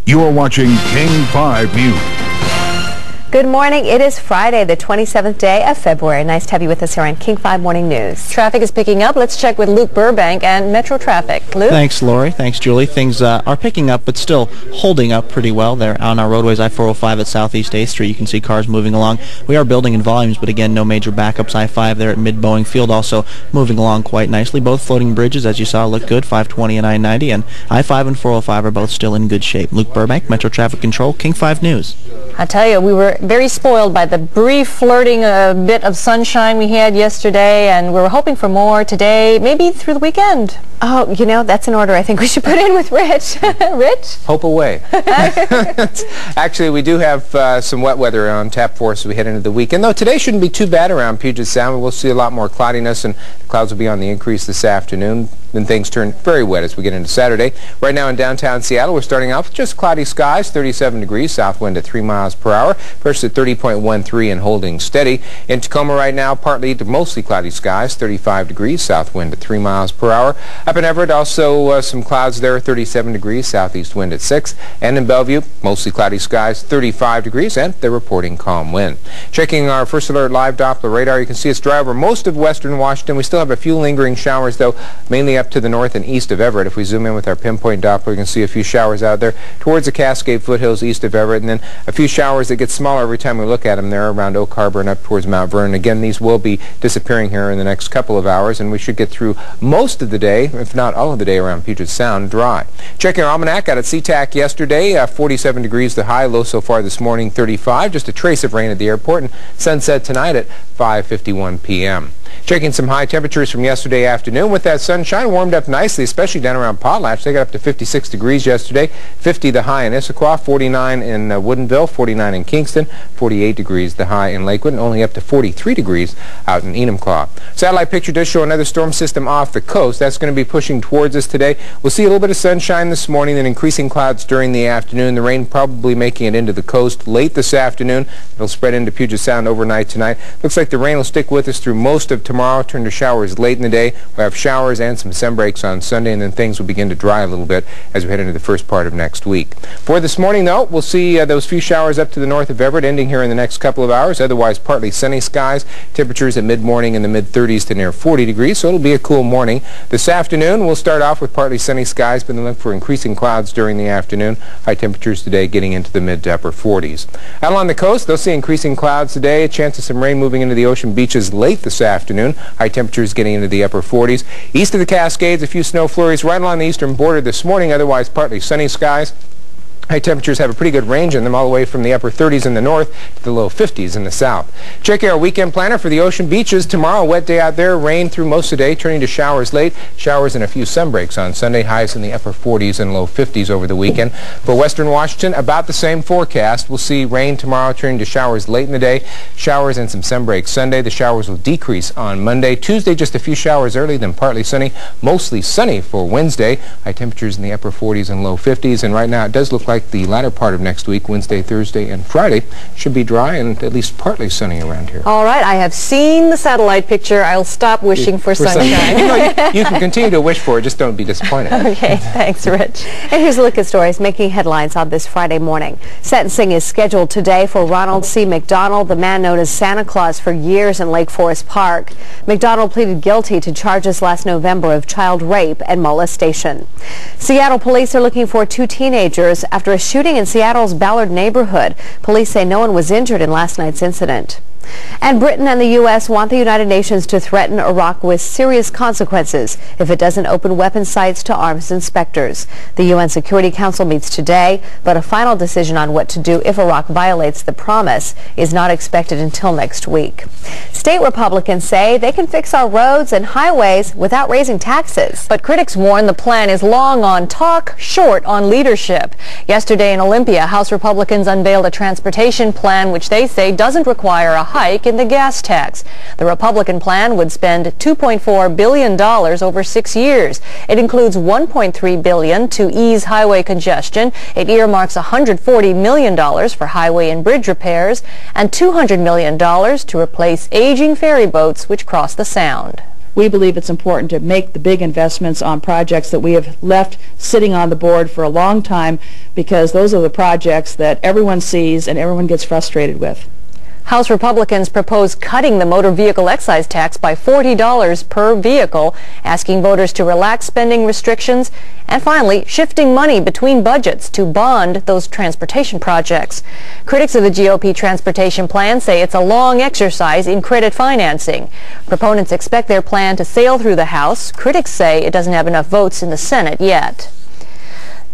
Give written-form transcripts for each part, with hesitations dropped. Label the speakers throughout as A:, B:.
A: You are watching KING-5 News.
B: Good morning. It is Friday, the 27th day of February. Nice to have you with us here on KING-5 Morning News. Traffic is picking up. Let's check with Luke Burbank and Metro Traffic. Luke?
C: Thanks, Lori. Thanks, Julie. Things are picking up, but still holding up pretty well. There on our roadways, I-405 at Southeast 8th Street. You can see cars moving along. We are building in volumes, but again, no major backups. I-5 there at Mid-Boeing Field also moving along quite nicely. Both floating bridges, as you saw, look good. 520 and I-90, and I-5 and 405 are both still in good shape. Luke Burbank, Metro Traffic Control, KING-5 News.
B: I tell you, we were very spoiled by the brief flirting bit of sunshine we had yesterday, and we were hoping for more today, maybe through the weekend. Oh, you know, that's an order I think we should put in with Rich. Rich?
D: Hope away. Actually, we do have some wet weather on tap for us as we head into the weekend, though today shouldn't be too bad around Puget Sound. We'll see a lot more cloudiness, and the clouds will be on the increase this afternoon. Then things turn very wet as we get into Saturday. Right now in downtown Seattle, we're starting off with just cloudy skies, 37 degrees, south wind at 3 miles per hour, pressure at 30.13 and holding steady. In Tacoma right now, partly to mostly cloudy skies, 35 degrees, south wind at 3 miles per hour. Up in Everett, also some clouds there, 37 degrees, southeast wind at 6. And in Bellevue, mostly cloudy skies, 35 degrees, and they're reporting calm wind. Checking our First Alert Live Doppler radar, you can see it's dry over most of western Washington. We still have a few lingering showers, though, mainly up to the north and east of Everett. If we zoom in with our pinpoint Doppler, you can see a few showers out there towards the Cascade foothills east of Everett, and then a few showers that get smaller every time we look at them there around Oak Harbor and up towards Mount Vernon. Again, these will be disappearing here in the next couple of hours, and we should get through most of the day, if not all of the day, around Puget Sound dry. Checking our almanac out at SeaTac yesterday, 47 degrees the high, low so far this morning 35, just a trace of rain at the airport, and sunset tonight at 5:51 p.m. Checking some high temperatures from yesterday afternoon. With that sunshine, warmed up nicely, especially down around Potlatch. They got up to 56 degrees yesterday. 50 the high in Issaquah, 49 in Woodinville, 49 in Kingston, 48 degrees the high in Lakewood, and only up to 43 degrees out in Enumclaw. Satellite picture does show another storm system off the coast. That's going to be pushing towards us today. We'll see a little bit of sunshine this morning, then increasing clouds during the afternoon. The rain probably making it into the coast late this afternoon. It'll spread into Puget Sound overnight tonight. Looks like the rain will stick with us through most of tomorrow, turn to showers late in the day. We'll have showers and some sun breaks on Sunday, and then things will begin to dry a little bit as we head into the first part of next week. For this morning, though, we'll see those few showers up to the north of Everett ending here in the next couple of hours. Otherwise, partly sunny skies. Temperatures at mid-morning in the mid-30s to near 40 degrees, so it'll be a cool morning. This afternoon, we'll start off with partly sunny skies, but then look for increasing clouds during the afternoon. High temperatures today getting into the mid to upper 40s. Out along the coast, they'll see increasing clouds today. A chance of some rain moving into the ocean beaches late this afternoon. High temperatures getting into the upper 40s. East of the Cascades, a few snow flurries right along the eastern border this morning. Otherwise, partly sunny skies. High temperatures have a pretty good range in them, all the way from the upper 30s in the north to the low 50s in the south. Checking our weekend planner for the ocean beaches. Tomorrow, wet day out there, rain through most of the day, turning to showers late. Showers and a few sun breaks on Sunday, highs in the upper 40s and low 50s over the weekend. For western Washington, about the same forecast. We'll see rain tomorrow, turning to showers late in the day. Showers and some sun breaks Sunday. The showers will decrease on Monday. Tuesday, just a few showers early, then partly sunny. Mostly sunny for Wednesday. High temperatures in the upper 40s and low 50s. And right now, it does look like the latter part of next week, Wednesday, Thursday, and Friday, should be dry and at least partly sunny around here.
B: All right, I have seen the satellite picture. I'll stop wishing for sunshine.
D: You can continue to wish for it, just don't be disappointed.
B: Okay, thanks, Rich. And here's a look at stories making headlines on this Friday morning. Sentencing is scheduled today for Ronald C. McDonald, the man known as Santa Claus for years in Lake Forest Park. McDonald pleaded guilty to charges last November of child rape and molestation. Seattle police are looking for 2 teenagers after a shooting in Seattle's Ballard neighborhood. Police say no one was injured in last night's incident. And Britain and the U.S. want the United Nations to threaten Iraq with serious consequences if it doesn't open weapon sites to arms inspectors. The UN Security Council meets today, but a final decision on what to do if Iraq violates the promise is not expected until next week. State Republicans say they can fix our roads and highways without raising taxes. But critics warn the plan is long on talk, short on leadership. Yesterday in Olympia, House Republicans unveiled a transportation plan which they say doesn't require a hike in the gas tax. The Republican plan would spend $2.4 billion over 6 years. It includes $1.3 billion to ease highway congestion. It earmarks $140 million for highway and bridge repairs and $200 million to replace aging ferry boats which cross the Sound.
E: we believe it's important to make the big investments on projects that we have left sitting on the board for a long time, because those are the projects that everyone sees and everyone gets frustrated with.
B: House Republicans propose cutting the motor vehicle excise tax by $40 per vehicle, asking voters to relax spending restrictions, and finally shifting money between budgets to bond those transportation projects. Critics of the GOP transportation plan say it's a long exercise in credit financing. Proponents expect their plan to sail through the House. Critics say it doesn't have enough votes in the Senate yet.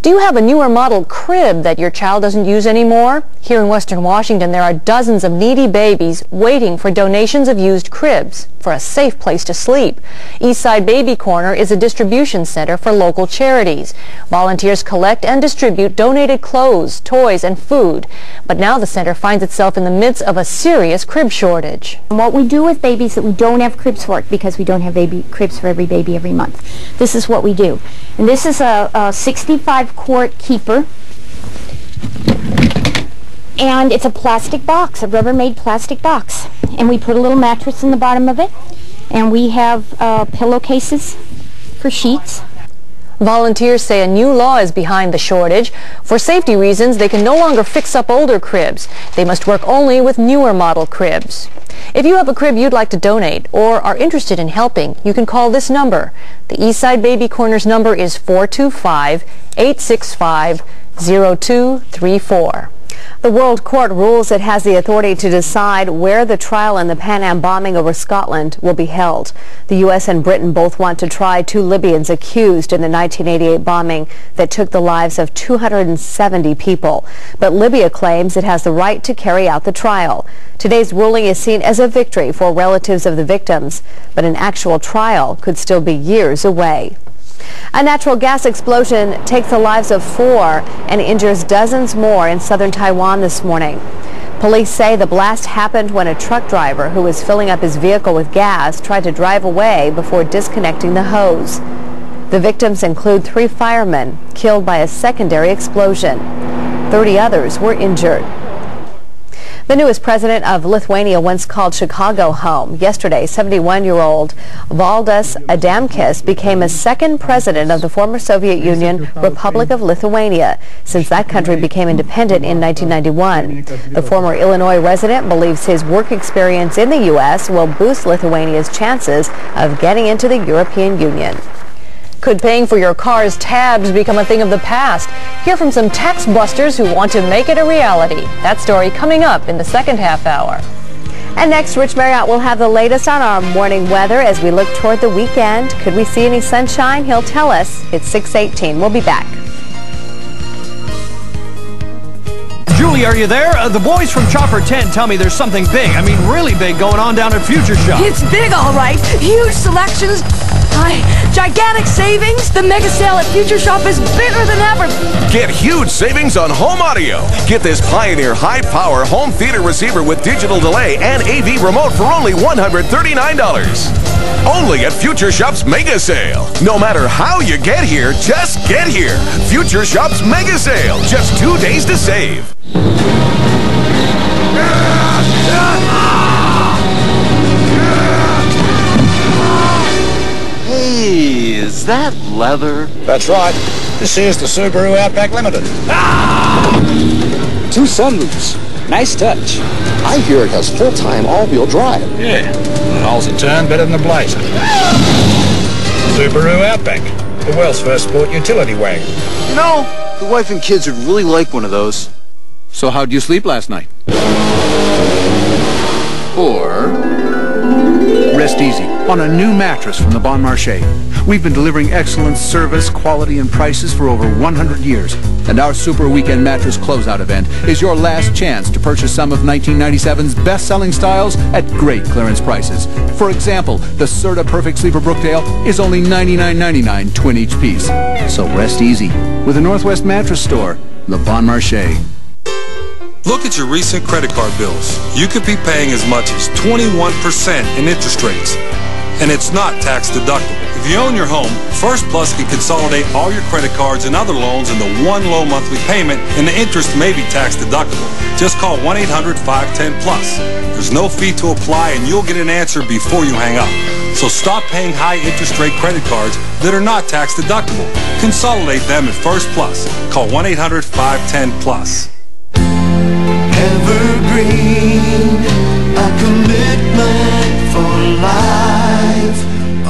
B: Do you have a newer model crib that your child doesn't use anymore? Here in Western Washington, there are dozens of needy babies waiting for donations of used cribs for a safe place to sleep. Eastside Baby Corner is a distribution center for local charities. Volunteers collect and distribute donated clothes, toys, and food. But now the center finds itself in the midst of a serious crib shortage.
F: And what we do with babies that we don't have cribs for, because we don't have cribs for every baby every month. This is what we do. And this is a 65-quart keeper. And it's a plastic box, a Rubbermaid plastic box. And we put a little mattress in the bottom of it. And we have pillowcases for sheets.
B: Volunteers say a new law is behind the shortage. For safety reasons, they can no longer fix up older cribs. They must work only with newer model cribs. If you have a crib you'd like to donate or are interested in helping, you can call this number. The Eastside Baby Corner's number is 425-865-0234. The World Court rules it has the authority to decide where the trial in the Pan Am bombing over Scotland will be held. The U.S. and Britain both want to try 2 Libyans accused in the 1988 bombing that took the lives of 270 people. But Libya claims it has the right to carry out the trial. Today's ruling is seen as a victory for relatives of the victims, but an actual trial could still be years away. A natural gas explosion takes the lives of 4 and injures dozens more in southern Taiwan this morning. Police say the blast happened when a truck driver who was filling up his vehicle with gas tried to drive away before disconnecting the hose. The victims include 3 firemen killed by a secondary explosion. 30 others were injured. The newest president of Lithuania once called Chicago home. Yesterday, 71-year-old Valdas Adamkus became a second president of the former Soviet Union Republic of Lithuania since that country became independent in 1991. The former Illinois resident believes his work experience in the U.S. will boost Lithuania's chances of getting into the European Union. Could paying for your car's tabs become a thing of the past? Hear from some tax busters who want to make it a reality. That story coming up in the second half hour. And next, Rich Marriott will have the latest on our morning weather as we look toward the weekend. Could we see any sunshine? He'll tell us. It's 6:18. We'll be back.
G: Julie, are you there? The boys from Chopper 10 tell me there's something big, I mean really big, going on down at Future Shop.
H: It's big, all right. Huge selections, gigantic savings. The mega sale at Future Shop is bigger than ever.
I: Get huge savings on home audio. Get this Pioneer high-power home theater receiver with digital delay and AV remote for only $139. Only at Future Shop's Mega Sale. No matter how you get here, just get here. Future Shop's Mega Sale. Just 2 days to save.
J: Hey, is that leather?
K: That's right. This here's the Subaru Outback Limited.
L: 2 sunroofs. Nice touch.
K: I hear it has full-time all-wheel drive.
L: Yeah. How's it turn better than the Blazer?
K: Subaru Outback, the world's first sport utility wagon.
J: You know, the wife and kids would really like one of those.
L: So how'd you sleep last night? Or rest easy on a new mattress from the Bon Marché. We've been delivering excellent service, quality, and prices for over 100 years. And our Super Weekend Mattress Closeout event is your last chance to purchase some of 1997's best-selling styles at great clearance prices. For example, the Serta Perfect Sleeper Brookdale is only $99.99 twin each piece. So rest easy with the Northwest Mattress Store, the Bon Marché.
M: Look at your recent credit card bills. You could be paying as much as 21% in interest rates, and it's not tax deductible. If you own your home, First Plus can consolidate all your credit cards and other loans into one low monthly payment, and the interest may be tax deductible. Just call 1-800-510-PLUS. There's no fee to apply, and you'll get an answer before you hang up. So stop paying high interest rate credit cards that are not tax deductible. Consolidate them at First Plus. Call 1-800-510-PLUS.
N: Evergreen, a commitment for life,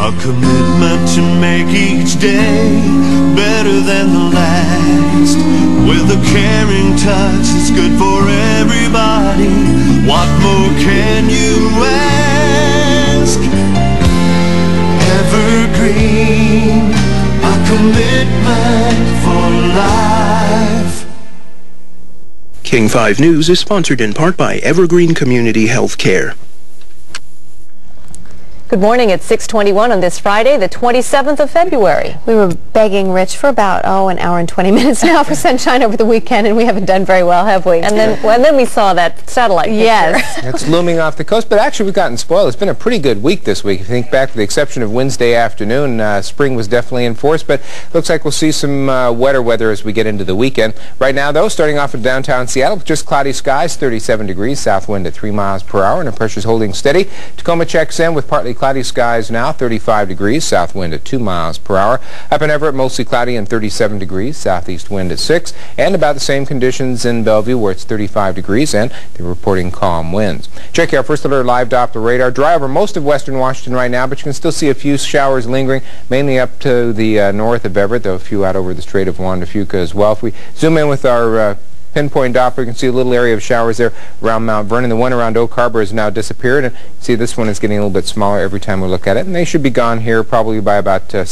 N: a commitment to make each day better than the last. With a caring touch that's good for everybody, what more can you ask? Evergreen, a commitment for life.
O: King-5 News is sponsored in part by Evergreen Community Health Care.
P: Good morning. It's 6:21 on this Friday, the 27th of February.
B: We were begging Rich for about, an hour and 20 minutes now for sunshine over the weekend, and we haven't done very well, have we?
P: And then we saw that satellite picture.
B: Yes.
D: It's looming off the coast, but actually we've gotten spoiled. It's been a pretty good week this week. If you think back, with the exception of Wednesday afternoon, spring was definitely in force, but looks like we'll see some wetter weather as we get into the weekend. Right now, though, starting off in downtown Seattle, just cloudy skies, 37 degrees, south wind at 3 miles per hour, and the pressure's holding steady. Tacoma checks in with partly cloudy skies now, 35 degrees, south wind at 2 miles per hour. Up in Everett, mostly cloudy and 37 degrees, southeast wind at 6, and about the same conditions in Bellevue, where it's 35 degrees, and they're reporting calm winds. Check our first alert live Doppler radar. Dry over most of western Washington right now, but you can still see a few showers lingering, mainly up to the north of Everett, though a few out over the Strait of Juan de Fuca as well. If we zoom in with our pinpoint Doppler, you can see a little area of showers there around Mount Vernon. The one around Oak Harbor has now disappeared, and see this one is getting a little bit smaller every time we look at it, and they should be gone here probably by about 7